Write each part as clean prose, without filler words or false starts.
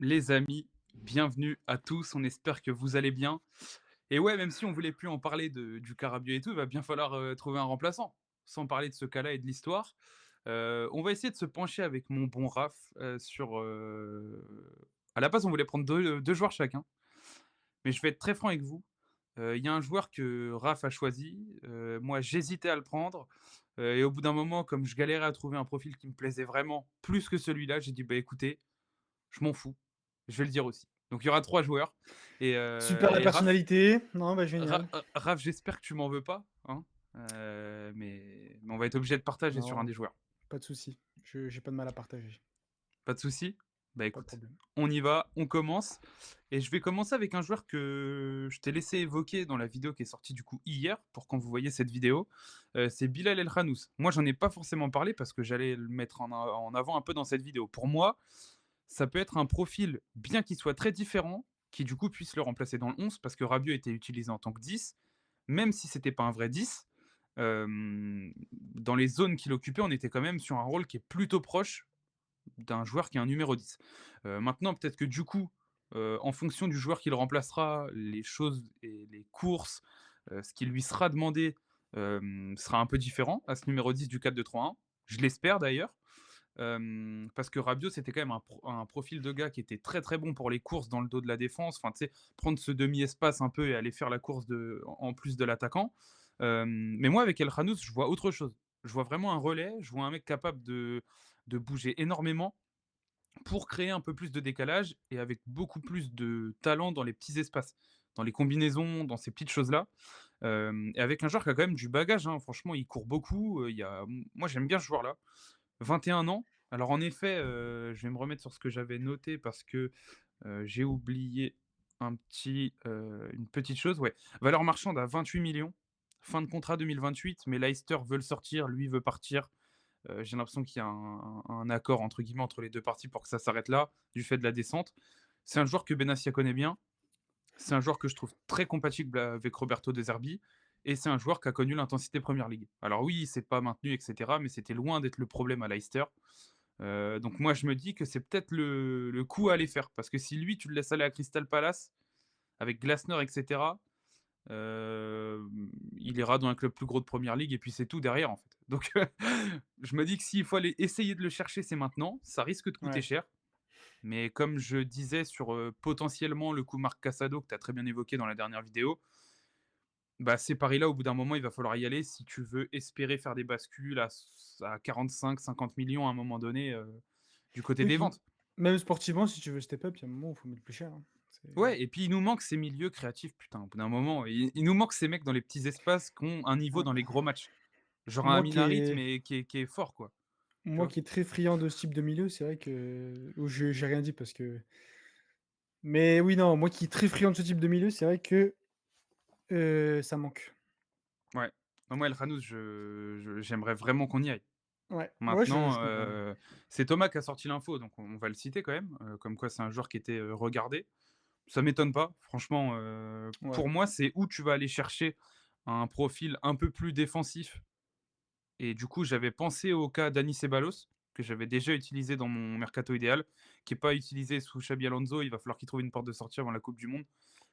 Les amis, bienvenue à tous, on espère que vous allez bien. Et ouais, même si on voulait plus en parler du Carabio et tout, il va bien falloir trouver un remplaçant. Sans parler de ce cas-là et de l'histoire. On va essayer de se pencher avec mon bon Raph sur... À la base, on voulait prendre deux joueurs chacun. Mais je vais être très franc avec vous. Il y a un joueur que Raph a choisi. Moi, j'hésitais à le prendre. Et au bout d'un moment, comme je galérais à trouver un profil qui me plaisait vraiment plus que celui-là, j'ai dit, bah écoutez, je m'en fous. Je vais le dire aussi. Donc il y aura 3 joueurs Super la et Raph personnalité. Non, bah génial. Raph, j'espère que tu m'en veux pas, hein, mais on va être obligé de partager sur un Non, des joueurs. pas de souci. J'ai pas de mal à partager. Pas de souci? Bah Pas de écoute, problème. on y va, on commence et je vais commencer avec un joueur que je t'ai laissé évoquer dans la vidéo qui est sortie du coup hier, pour quand vous voyez cette vidéo, c'est Bilal El Khanous. Moi, j'en ai pas forcément parlé parce que j'allais le mettre en avant un peu dans cette vidéo. Pour moi, ça peut être un profil, bien qu'il soit très différent, qui du coup puisse le remplacer dans le 11 parce que Rabiot était utilisé en tant que 10, même si c'était pas un vrai 10. Dans les zones qu'il occupait, on était quand même sur un rôle qui est plutôt proche d'un joueur qui est un numéro 10. Maintenant, peut-être que du coup, en fonction du joueur qui le remplacera, les choses et les courses, ce qui lui sera demandé, sera un peu différent à ce numéro 10 du 4-2-3-1. Je l'espère d'ailleurs. Parce que Rabiot, c'était quand même un profil de gars qui était très très bon pour les courses dans le dos de la défense. Enfin, tu sais, prendre ce demi-espace un peu et aller faire la course en plus de l'attaquant. Mais moi, avec El Khanous, je vois autre chose. Je vois vraiment un relais, je vois un mec capable de bouger énormément pour créer un peu plus de décalage et avec beaucoup plus de talent dans les petits espaces, dans les combinaisons, dans ces petites choses-là. Et avec un joueur qui a quand même du bagage, hein. Franchement, il court beaucoup. Moi, j'aime bien ce joueur-là. 21 ans. Alors en effet, je vais me remettre sur ce que j'avais noté parce que, j'ai oublié une petite chose, ouais. Valeur marchande à 28 millions. Fin de contrat 2028, mais Leicester veut le sortir, lui veut partir. J'ai l'impression qu'il y a un «accord» entre guillemets entre les 2 parties pour que ça s'arrête là, du fait de la descente. C'est un joueur que Benassia connaît bien. C'est un joueur que je trouve très compatible avec Roberto De Zerbi et c'est un joueur qui a connu l'intensité Premier League. Alors oui, il s'est pas maintenu et cetera, mais c'était loin d'être le problème à Leicester. Donc moi, je me dis que c'est peut-être le coup à aller faire parce que si lui, tu le laisses aller à Crystal Palace avec Glasner et cetera, il ira dans un club plus gros de Premier League et puis c'est tout derrière, en fait. Donc je me dis que s'il faut aller essayer de le chercher, c'est maintenant. Ça risque de coûter Ouais. cher, mais comme je disais sur, potentiellement le coup Marc Casado que tu as très bien évoqué dans la dernière vidéo, bah, ces paris-là, au bout d'un moment, il va falloir y aller si tu veux espérer faire des bascules à 45-50 millions à un moment donné, du côté Oui, des puis ventes. même sportivement, si tu veux step up, il y a un moment où il faut mettre plus cher, hein. Ouais, et puis il nous manque ces milieux créatifs, putain, au bout d'un moment, il nous manque ces mecs dans les petits espaces qui ont un niveau Ouais. dans les gros matchs. Genre un Moi qui Amin est mais qui est fort, quoi, tu moi vois? qui est très friand de ce type de milieu, c'est vrai que ou j'ai rien dit parce que mais oui, non, moi qui est très friand de ce type de milieu, c'est vrai que, ça manque. Ouais. Non, moi, El Khanouz, j'aimerais vraiment qu'on y aille. Ouais, ouais, je Maintenant, comprends. c'est Thomas qui a sorti l'info, donc on va le citer quand même, comme quoi c'est un joueur qui était, regardé. Ça m'étonne pas, franchement, Ouais. pour moi, c'est où tu vas aller chercher un profil un peu plus défensif et du coup, j'avais pensé au cas d'Anis Ceballos, que j'avais déjà utilisé dans mon mercato idéal, qui est pas utilisé sous Xabi Alonso. Il va falloir qu'il trouve une porte de sortie avant la coupe du monde,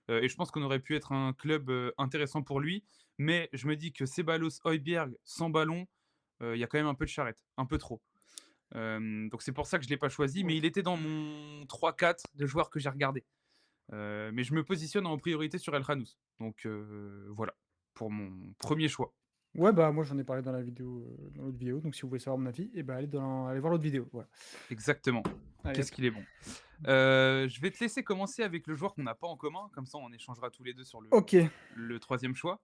et je pense qu'on aurait pu être un club, intéressant pour lui, mais je me dis que Ceballos, Højbjerg, sans ballon, il y a quand même un peu de charrette, un peu trop. Donc c'est pour ça que je l'ai pas choisi, mais O il était dans mon 3-4 de joueurs que j'ai regardé. Mais je me positionne en priorité sur El Khanous. Donc voilà, pour mon premier choix. Ouais, bah, moi, j'en ai parlé dans la vidéo, dans l'autre vidéo, donc si vous voulez savoir mon avis et bah, allez voir l'autre vidéo, voilà. Exactement. Allez Qu'est-ce hop. qu'il est bon. Je vais te laisser commencer avec le joueur qu'on n'a pas en commun, comme ça on échangera tous les 2 sur OK, le 3e choix.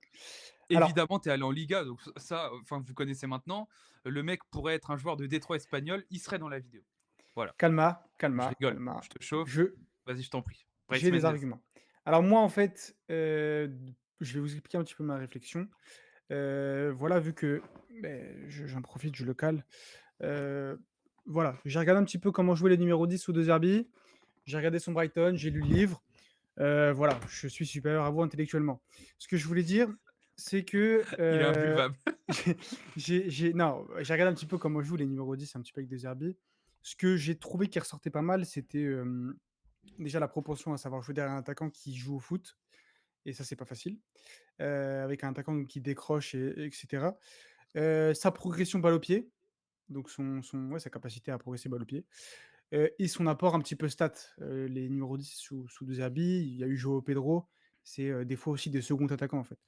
alors, Évidemment, tu es allé en Liga, donc ça, enfin, vous connaissez maintenant. Le mec pourrait être un joueur de Détroit espagnol, il serait dans la vidéo. Voilà, calma, je calma, rigole, calma. je te chauffe. Je Vas-y, je t'en prie. Bryce j'ai des Méndez. arguments. Alors moi, en fait, je vais vous expliquer un petit peu ma réflexion. Voilà, vu que, beh, j'en profite, je le cale. Heu, voilà, j'ai regardé un petit peu comment jouer les numéros 10 sous De Zerbi. J'ai regardé son Brighton, j'ai lu le livre. Voilà, je suis supérieur à vous intellectuellement. Ce que je voulais dire, c'est que, Il est imbuvable. j'ai non, j'ai regardé un petit peu comment jouent les numéros 10 un petit peu avec De Zerbi. Ce que j'ai trouvé qui ressortait pas mal, c'était, déjà la propension à savoir jouer derrière un attaquant qui joue au foot et ça, c'est pas facile, avec un attaquant qui décroche et cetera. Sa progression balle au pied, donc son ouais, sa capacité à progresser balle au pied, et son apport un petit peu stat. Les numéros 10 sous De Zerbi, il y a eu João Pedro, c'est, des fois aussi des seconds attaquants, en fait.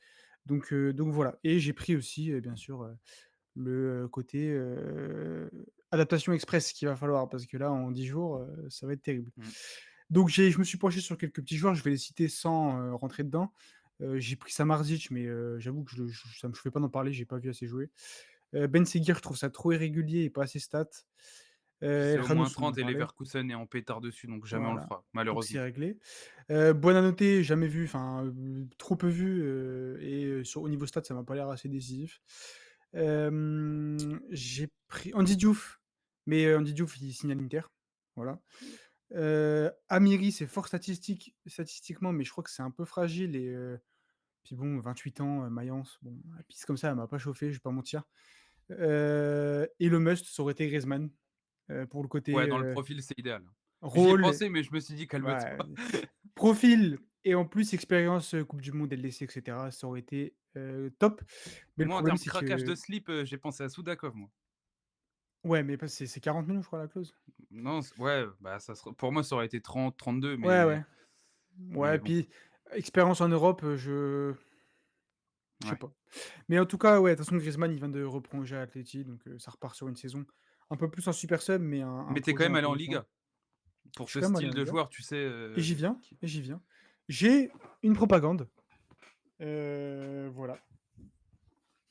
Donc voilà et j'ai pris aussi, bien sûr, le côté, adaptation express qu'il va falloir parce que là, en 10 jours, ça va être terrible. Mmh. Donc je me suis penché sur quelques petits joueurs, je vais les citer sans, rentrer dedans. J'ai pris Samardzic mais j'avoue que ça me chauffait pas d'en parler, j'ai pas vu assez jouer. Ben Seghir, je trouve ça trop irrégulier et pas assez stat. Puis c'est El au moins Khanous, on en a 30 et parlé. Leverkusen est en pétard dessus, donc jamais on le Voilà, fera, donc c'est malheureusement. réglé. Buonanotte, jamais vu, enfin, trop peu vu, et au niveau stats, ça m'a pas l'air assez décisif. J'ai pris Andy Diouf, mais Andy Diouf, il signe à l'Inter, voilà. Amiri, c'est fort statistiquement, mais je crois que c'est un peu fragile et puis bon, 28 ans, Mayence, bon, la piste comme ça, elle m'a pas chauffé, je vais pas mentir. Et le must, ça aurait été Griezmann, pour le Ouais, côté, dans le profil, c'est idéal. J'y ai rôle, pensé, mais je me suis dit: ouais, «Calme-toi». profil et en plus expérience, coupe du monde LDC et cetera, ça aurait été, top. Mais le Moi, en problème, termes c'est craquage de que slip, j'ai pensé à Soudakov, moi. ouais, mais pas c'est 40 millions, je crois, la clause? Non, ouais, bah, ça sera pour moi, ça aurait été 30-32, Ouais, mais ouais. Ouais, bon, puis expérience en Europe, je sais ouais. pas. Mais en tout cas, ouais, de toute façon, Griezmann, il vient de reprolonger à Atleti, donc ça repart sur une saison un peu plus en super sub, mais un Mais tu es quand projet même allé en intéressant. Liga. Pour Je suis ce quand même allé style en de Liga joueur, tu sais, et j'y viens qui et j'y viens. J'ai une propagande, voilà,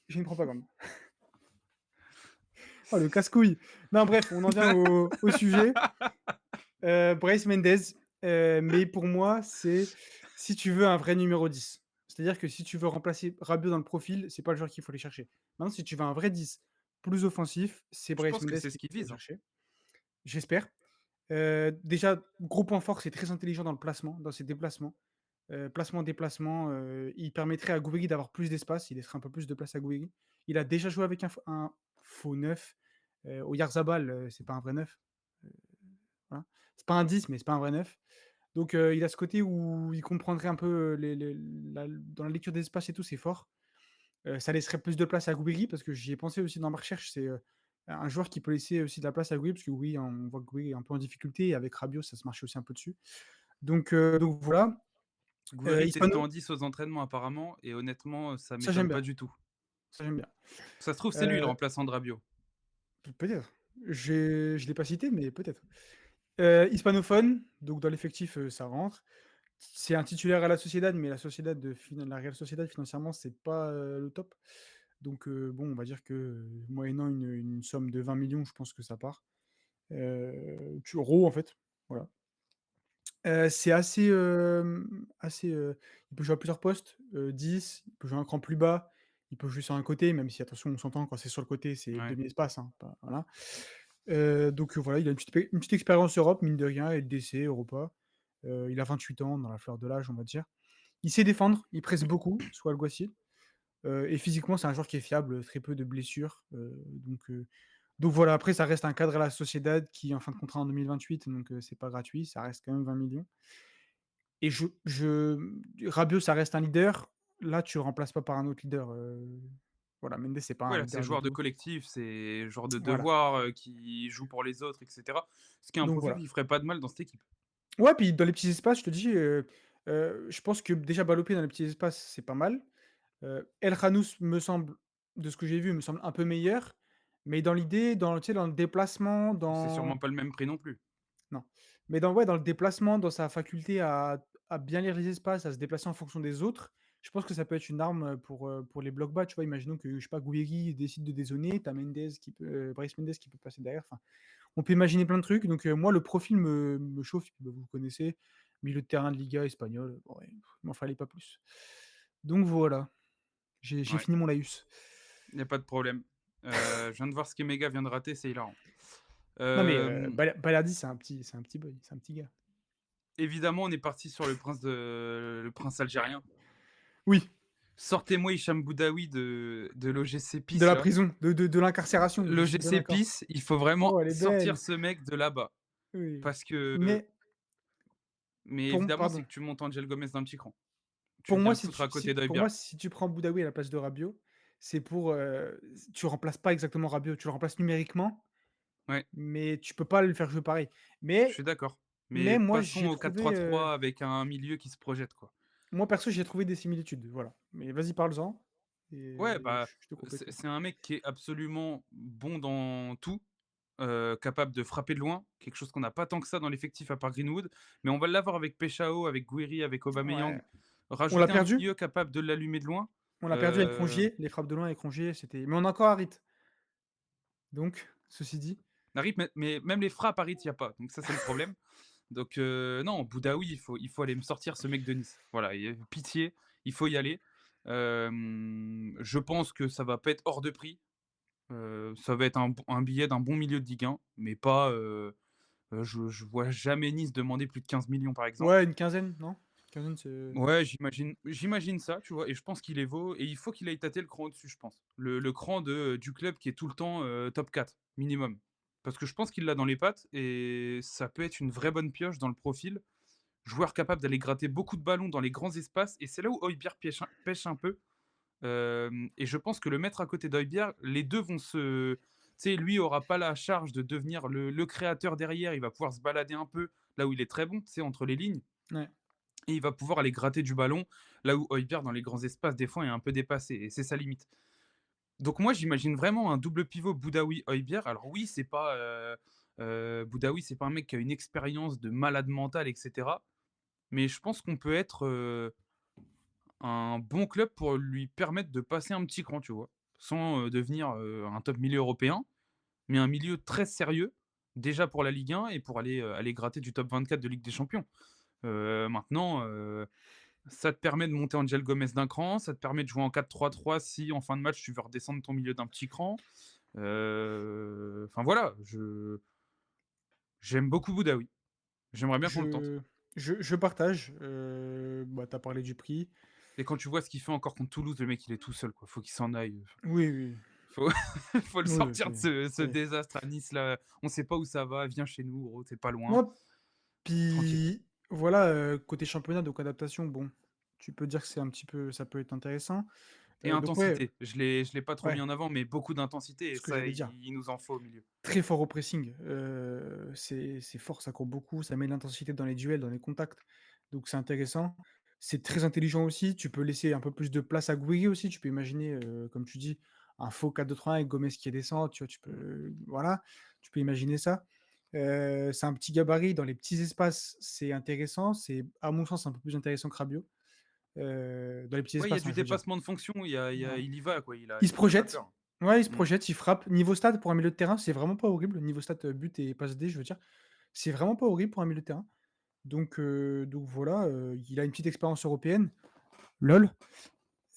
j'ai une propagande. Oh, le casse-couille! Non, bref, on en vient au sujet. Brais Méndez, mais pour moi, c'est si tu veux un vrai numéro 10. C'est-à-dire que si tu veux remplacer Rabiot dans le profil, c'est pas le joueur qu'il faut aller chercher. Maintenant, si tu veux un vrai 10 plus offensif, c'est je Brais pense que Méndez c'est ce qu'il qu'ils faut aller visent, hein. chercher. J'espère. Déjà, gros point fort, c'est très intelligent dans le placement, dans ses déplacements. Placement, déplacement, il permettrait à Gouiri d'avoir plus d'espace, il laisserait un peu plus de place à Gouiri. Il a déjà joué avec un faux neuf, Oyarzabal, c'est pas un vrai neuf, heu, voilà. C'est pas un 10, mais c'est pas un vrai neuf. Donc il a ce côté où il comprendrait un peu les la dans la lecture des espaces et tout, c'est fort. Ça laisserait plus de place à Gouiri parce que j'y ai pensé aussi dans ma recherche, c'est, un joueur qui peut laisser aussi de la place à Gouiri parce que oui, on voit que Gouiri est un peu en difficulté et avec Rabiot, ça se marchait aussi un peu dessus. Donc voilà. Gouiri testé Hispano, en 10 aux entraînements apparemment et honnêtement, ça ça j'aime m'étonne bien, pas du tout. ça j'aime bien. Ça se trouve, c'est lui le Heu, remplaçant de Rabiot. Peut-être. Je l'ai pas cité, mais peut-être. Hispanophone, donc dans l'effectif, ça rentre. C'est un titulaire à la Sociedad, mais la Sociedad de la Real Sociedad financièrement, c'est pas, le top. Donc bon, on va dire que, moyennant une somme de 20 millions, je pense que ça part. Tu euros en fait, voilà. C'est assez, il peut jouer à plusieurs postes, 10, il peut jouer un cran plus bas, il peut jouer sur un côté, même si attention, on s'entend quand c'est sur le côté, c'est Ouais. demi-espace, hein, pas voilà. Donc voilà, il a une petite expérience Europe, mine de rien, LDC, Europa. Il a 28 ans, dans la fleur de l'âge, on va dire. Il sait défendre, il presse beaucoup, soit Alguacil. Et physiquement, c'est un joueur qui est fiable, très peu de blessures, donc voilà. Après, ça reste un cadre à la Sociedad qui est en fin de contrat en 2028, donc c'est pas gratuit, ça reste quand même 20 millions. Et Rabiot, ça reste un leader. Là, tu le remplaces pas par un autre leader, voilà, Mendes, c'est pas un Ouais, là, c'est leader du joueur de tout. collectif, c'est joueur de Voilà, devoir, qui joue pour les autres et cetera. Ce qui est un donc profil voilà. qui ferait pas de mal dans cette équipe. Ouais, puis dans les petits espaces, je te dis, je pense que déjà Balopé dans les petits espaces, c'est pas mal. El Khannous me semble, de ce que j'ai vu, me semble un peu meilleur, mais dans l'idée, tu sais, dans le déplacement, C'est dans sûrement pas le même prix non plus. non, mais dans ouais, dans le déplacement, dans sa faculté à bien lire les espaces, à se déplacer en fonction des autres, je pense que ça peut être une arme, pour les blocs bas, tu vois? Imaginons que, je sais pas, Gouiri décide de dézonner, tu as Mendes qui peut, Brais Mendes qui peut passer derrière, enfin, on peut imaginer plein de trucs, donc moi, le profil me chauffe, bah, vous le connaissez, milieu de terrain de Liga espagnole, bon ouais, il m'en fallait pas plus. Donc voilà, j'ai Ouais, fini mon laïus. y a pas de problème. Je viens de voir ce qu'Emega vient de rater, c'est hilarant. Non mais Hem, Balerdi, c'est un petit boy, c'est un petit gars. Évidemment, on est parti sur le prince algérien. Oui, Sortez-moi Hicham Boudaoui de l'OGC de PIS la là. prison, de l'incarcération, je suis bien L'OGC d'accord. PIS, il faut vraiment Oh, elle est sortir belle! ce mec de là-bas Oui, parce que mais Mais évidemment, c'est Pardon. que tu montes Angel Gomez d'un petit cran. Tu Pour viens moi, le foutre à côté pour moi, d'Højbjerg. si tu prends Boudaoui à la place de Rabiot, c'est pour, tu remplaces pas exactement Rabiot, tu le remplaces numériquement, Ouais, mais tu peux pas le faire jouer pareil. je suis d'accord. Mais Mais moi, passons j'ai au trouvé, 4-3-3 avec un milieu qui se projette, quoi. moi perso, j'ai trouvé des similitudes, voilà. Mais vas-y, parle-en Ouais, et bah, je te complète après. c'est un mec qui est absolument bon dans tout, capable de frapper de loin, quelque chose qu'on n'a pas tant que ça dans l'effectif à part Greenwood, mais on va l'avoir avec Peshao, avec Guiri, avec Ouais. Aubameyang. On l'a Rajouter un perdu, milieu capable de l'allumer de loin, on l'a perdu avec heu, Rongier, les frappes de loin avec Rongier, c'était mais on a encore Harit. Donc, ceci dit, Harit, mais même les frappes Harit, il y a pas, donc ça, c'est le problème. Donc non, Boudaoui, il faut aller me sortir ce mec de Nice. Voilà, pitié, il faut y aller. Je pense que ça va pas être hors de prix. Ça va être un billet d'un bon milieu de Ligue 1, mais pas, je vois jamais Nice demander plus de 15 millions par exemple. ouais, une quinzaine, non? Une quinzaine, c'est Ouais, j'imagine ça, tu vois? Et je pense qu'il est vaut et il faut qu'il aille tâter le cran au-dessus, je pense. Le cran du club qui est tout le temps, top 4 minimum. Parce que je pense qu'il l'a dans les pattes et ça peut être une vraie bonne pioche dans le profil. Joueur capable d'aller gratter beaucoup de ballons dans les grands espaces et c'est là où Højbjerg pêche un peu. Et je pense que le mettre à côté d'Højbjerg, les 2 vont se tu sais, lui aura pas la charge de devenir le créateur derrière, il va pouvoir se balader un peu là où il est très bon, tu sais, entre les lignes ouais. et il va pouvoir aller gratter du ballon là où Højbjerg dans les grands espaces, des fois, est un peu dépassé et c'est sa limite. Donc moi, j'imagine vraiment un double pivot Boudaoui-Højbjerg. Alors oui, c'est pas, Boudaoui, c'est pas un mec qui a une expérience de malade mental et cetera, mais je pense qu'on peut être, un bon club pour lui permettre de passer un petit cran, tu vois? Sans, devenir, un top milieu européen, mais un milieu très sérieux, déjà pour la Ligue 1 et pour aller gratter du top 24 de Ligue des Champions. Maintenant, ça te permet de monter Angel Gomez d'un cran, ça te permet de jouer en 4-3-3 si en fin de match tu veux redescendre ton milieu d'un petit cran. Enfin voilà, j'aime beaucoup Boudaoui. J'aimerais bien qu'on le tente. Je je partage, bah, tu as parlé du prix. Et quand tu vois ce qu'il fait encore contre Toulouse, le mec il est tout seul quoi, faut qu'il s'en aille. Oui, oui, Faut faut le oui, sortir de ce oui. désastre à Nice là. On sait pas où ça va, viens chez nous gros, tu pas loin, Non, tranquille. puis voilà, côté championnat, donc adaptation, bon, tu peux dire que c'est un petit peu ça peut être intéressant. Et Donc ouais, intensité, je l'ai pas trop mis ouais, en avant, mais beaucoup d'intensité et ce que ça j'allais dire. il nous en faut au milieu. Très fort au pressing, c'est fort, ça court beaucoup, ça met de l'intensité dans les duels, dans les contacts, donc c'est intéressant. C'est très intelligent aussi, tu peux laisser un peu plus de place à Guiri aussi, tu peux imaginer, comme tu dis, un faux 4-2-3-1 avec Gomez qui descend, tu vois? Tu peux voilà, tu peux imaginer ça. C'est un petit gabarit dans les petits espaces, c'est intéressant, c'est à mon sens un peu plus intéressant que Rabiot, dans les petits Ouais, il y a espaces, hein, du je veux dire. dépassement de fonction, Voilà. il y va quoi, il a Il se il a pas projette. peur. Ouais, il se Mmh. projette, il frappe. Niveau stats pour un milieu de terrain, c'est vraiment pas horrible. Niveau stats, but et passe D, je veux dire. C'est vraiment pas horrible pour un milieu de terrain. Donc voilà, il a une petite expérience européenne. LOL.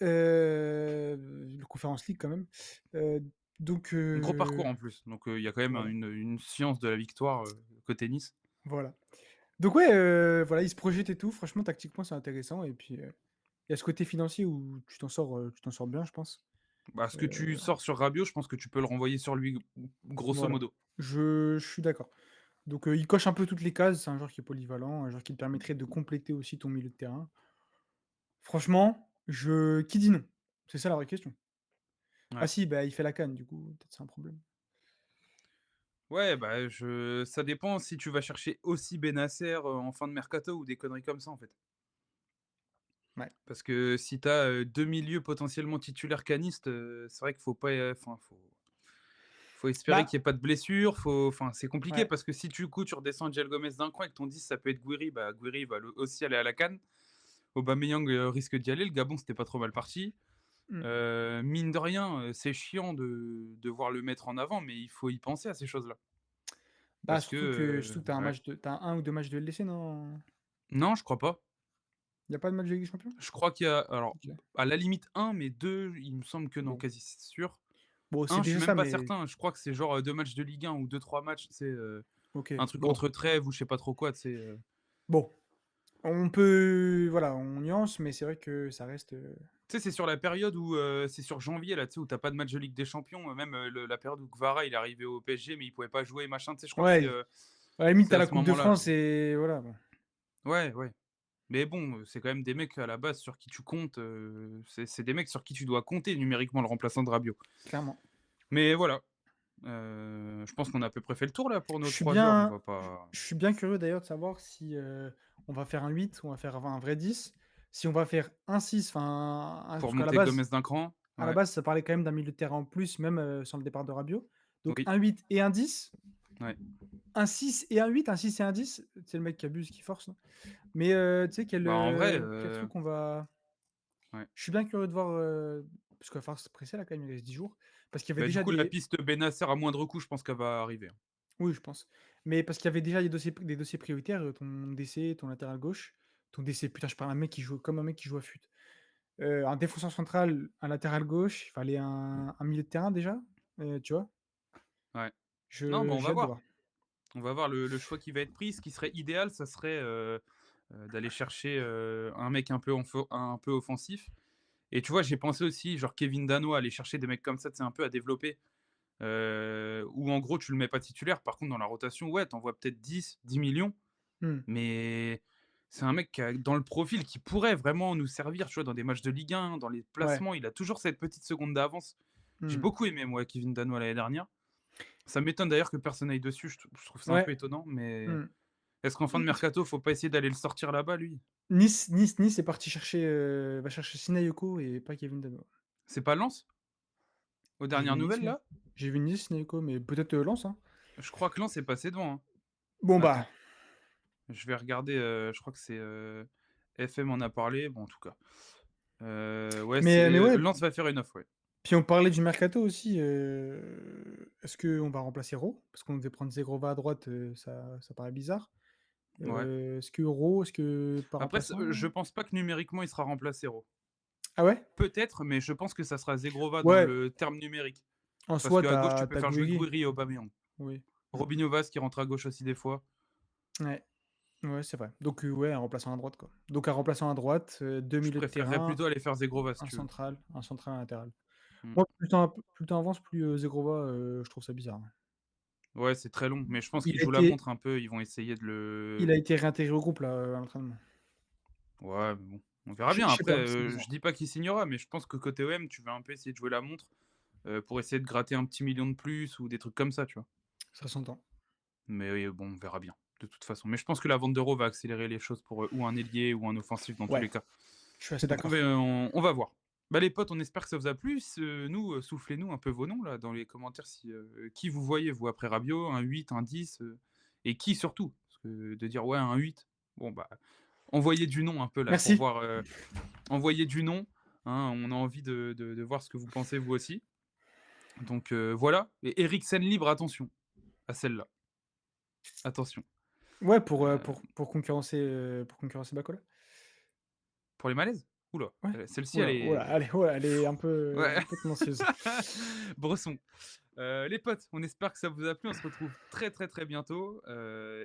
Le Conference League quand même. Heu, donc Gros parcours en plus, donc il y a quand même voilà, une science de la victoire, côté Nice. voilà. Donc ouais, voilà, il se projette et tout. Franchement, tactiquement, c'est intéressant et puis, il y a ce côté financier où tu t'en sors bien, je pense. Bah, ce que tu Heu, sors sur Rabiot, je pense que tu peux le renvoyer sur lui grosso voilà. modo. Je suis d'accord. Donc, il coche un peu toutes les cases. C'est un joueur qui est polyvalent, un joueur qui te permettrait de compléter aussi ton milieu de terrain. Franchement, je qui dit non? C'est ça la vraie question. Ah Ouais. si, bah, il fait la CAN du coup, peut-être c'est un problème. Ouais, bah, ça dépend si tu vas chercher aussi Bennacer, en fin de mercato ou des conneries comme ça, en fait. Ouais. Parce que si tu as, 2 milieux potentiellement titulaires canistes, c'est vrai qu'il faut pas, enfin, faut espérer qu'il Bah, y ait pas de blessures, enfin, c'est compliqué ouais. parce que si du coup, tu redescends Angel Gomez d'un cran et que ton 10 ça peut être Guiri, bah, Guiri va le aussi aller à la CAN. Aubameyang, risque d'y aller. Le Gabon, c'était pas trop mal parti. Mmh. Mine de rien, c'est chiant de devoir le mettre en avant, mais il faut y penser à ces choses-là. Bah, Parce que, surtout que tu as ouais. un ou 2 matchs de LDC, non? Non, je crois pas. Il y a pas de match de Ligue des Champions? Je crois qu'il y a alors, OK. à la limite un, mais 2, il me semble que non, Bon. quasi sûr. Bon, c'est Un, je suis déjà même ça, pas mais certain. Je crois que c'est genre, 2 matchs de Ligue 1 ou deux trois matchs, c'est OK. un truc Bon. entre trêves ou je sais pas trop quoi, tu sais, Bon. On peut voilà, on nuance, mais c'est vrai que ça reste, Tu sais, c'est sur la période où, c'est sur janvier là, tu sais, où tu pas de match de Ligue des Champions, même, le la période où Kvara il est arrivé au PSG, mais il pouvait pas jouer machin, tu sais, je crois que ouais, à la limite, c'est tu à la ce Coupe de moment-là, là. France et voilà, bon. Ouais, ouais. Mais bon, c'est quand même des mecs à la base sur qui tu comptes, c'est des mecs sur qui tu dois compter numériquement, le remplaçant de Rabiot. clairement. Mais voilà, je pense qu'on a à peu près fait le tour là pour Je nos suis 3 joueurs, on bien va pas je suis bien curieux d'ailleurs de savoir si, on va faire un 8, on va faire un vrai 10, si on va faire un 6, enfin, un pour parce qu'à la monter base Gomez d'un cran, à la ouais, base, ça parlait quand même d'un milieu de terrain en plus, même, sans le départ de Rabiot. Donc oui, un 8 et un 10, ouais. un 6 et un 8, un 6 et un 10, c'est le mec qui abuse, qui force, hein. Mais, tu sais Bah, en vrai, quel truc on va ouais. je suis bien curieux de voir, parce qu'il va falloir se presser là quand même, il reste 10 jours. Parce qu'il y avait Bah, du déjà coup, la des piste Bennacer à moindre coût, je pense qu'elle va arriver, hein. oui, je pense. Mais parce qu'il y avait déjà des dossiers prioritaires, ton DC, ton latéral gauche, ton DC, putain, je parle à un mec qui joue comme un mec qui joue à fut. Un défenseur central, un latéral gauche, il fallait un milieu de terrain déjà, tu vois? Ouais. Non, mais on J'ai va hâte de voir. voir. On va voir le choix qui va être pris. Ce qui serait idéal, ça serait, d'aller chercher, un mec un peu offensif et tu vois, j'ai pensé aussi, genre Kevin Danois, aller chercher des mecs comme ça, c'est un peu à développer, où en gros tu le mets pas titulaire. Par contre dans la rotation, ouais, tu envoies peut-être 10 millions, Mmh. mais c'est un mec qui a dans le profil qui pourrait vraiment nous servir, tu vois? Dans des matchs de Ligue 1, dans les Ouais. placements, il a toujours cette petite seconde d'avance. J'ai Mmh. beaucoup aimé moi Kevin Danois l'année dernière. Ça m'étonne d'ailleurs que personne n'aille dessus, je trouve ça un Ouais. peu étonnant, mais Mmh. est-ce qu'en fin de mercato, faut pas essayer d'aller le sortir là-bas, lui? Nice est parti chercher, va chercher Sinayoko et pas Kevin Dano. C'est pas Lens? Aux J'ai dernières vu Nice nouvelles, moi. là? J'ai vu Nice, Sinayoko, mais peut-être, Lens, hein. Je crois que Lens est passé devant, hein. Bon bah, Attends, je vais regarder, je crois que c'est, FM en a parlé, bon, en tout cas. Ouais, mais ouais, Lens va faire une offre, ouais. puis on parlait du mercato aussi, est-ce qu'on va remplacer Rowe? Parce qu'on devait prendre Zegrova à droite, ça paraît bizarre. Ouais. Est-ce que Rowe, est-ce que pas Après, je remplaçant? pense pas que numériquement, il sera remplacé, Ro. Ah ouais? Peut-être, mais je pense que ça sera Zegrova dans Ouais, le terme numérique. en Parce soi, qu'à gauche, tu tu peux as faire jouer Guéhi. Gouiri et Aubameyang. Oui. Mmh. Robinho Vaz qui rentre à gauche aussi des fois. Ouais. Ouais, c'est vrai. Donc, ouais, un remplaçant à droite, quoi. Donc un remplaçant à droite, 2 Je milieux de préférerais terrain, plutôt aller faire Zegrova, si tu veux. un central, un latéral. Mmh. Moi, plus le temps avance, plus, Zegrova, je trouve ça bizarre, hein. Ouais, c'est très long, mais je pense Il qu'ils a jouent la été montre un peu, ils vont essayer de il le a été réintégré au groupe là, à l'entraînement. ouais, mais bon, on verra bien. Je sais Après, pas, c'est bizarre. je dis pas qu'il signera, mais je pense que côté OM, tu vas un peu essayer de jouer la montre, pour essayer de gratter un petit million de plus ou des trucs comme ça, tu vois? Ça s'entend. Mais oui, bon, on verra bien, de toute façon. Mais je pense que la vente d'Euro va accélérer les choses pour, ou un ailier ou un offensif dans tous Ouais, les cas. je suis assez Donc d'accord. on va voir. Bah, les potes, on espère que ça vous a plu. Nous, soufflez-nous un peu vos noms là dans les commentaires si, qui vous voyez vous après Rabiot, un 8, un 10, et qui surtout? Parce que de dire: «Ouais, un 8», bon, bah, envoyez du nom un peu là pour Merci. voir, envoyez du nom, hein, on a envie de voir ce que vous pensez vous aussi. Donc voilà et Eriksen libre, attention à celle-là, attention. Ouais, Heu, pour concurrencer Bakola. pour les malaises? Ouh là, Ouais. celle-ci Ouh elle là, ouh là, est allez, ouais, elle est ouais, un peu tendancieuse. Bresson. Les potes, on espère que ça vous a plu. On se retrouve très, très, très bientôt,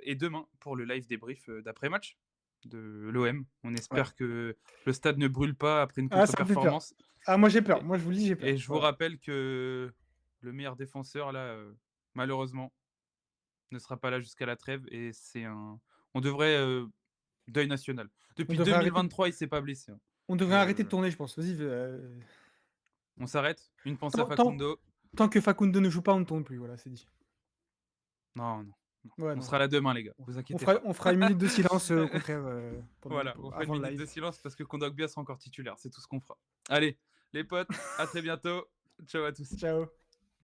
et demain pour le live débrief, d'après-match de l'OM. On Ouais. espère que le stade ne brûle pas après une Ah, ça me fait peur. contre-performance Ah, moi j'ai peur. et Moi je vous le dis, j'ai peur. je vous Voilà. rappelle que le meilleur défenseur là, malheureusement, ne sera pas là jusqu'à la trêve et c'est un on devrait, deuil national. On Depuis devrait arrêter 2023, il s'est pas blessé, hein. on devrait arrêter de Je tourner, je pense. Vas-y, on s'arrête? Une pensée à tant tant Facundo. tant que Facundo ne joue pas, on ne tourne plus, voilà, c'est dit. Non, non, non. Ouais, On non. sera là demain les gars, vous On inquiétez fera pas. on fera une minute de silence, au contraire, Voilà, on fera une avant le minute de live. silence parce que Kondogbia sera encore titulaire, c'est tout ce qu'on fera. Allez, les potes, à très bientôt. Ciao à tous. Ciao.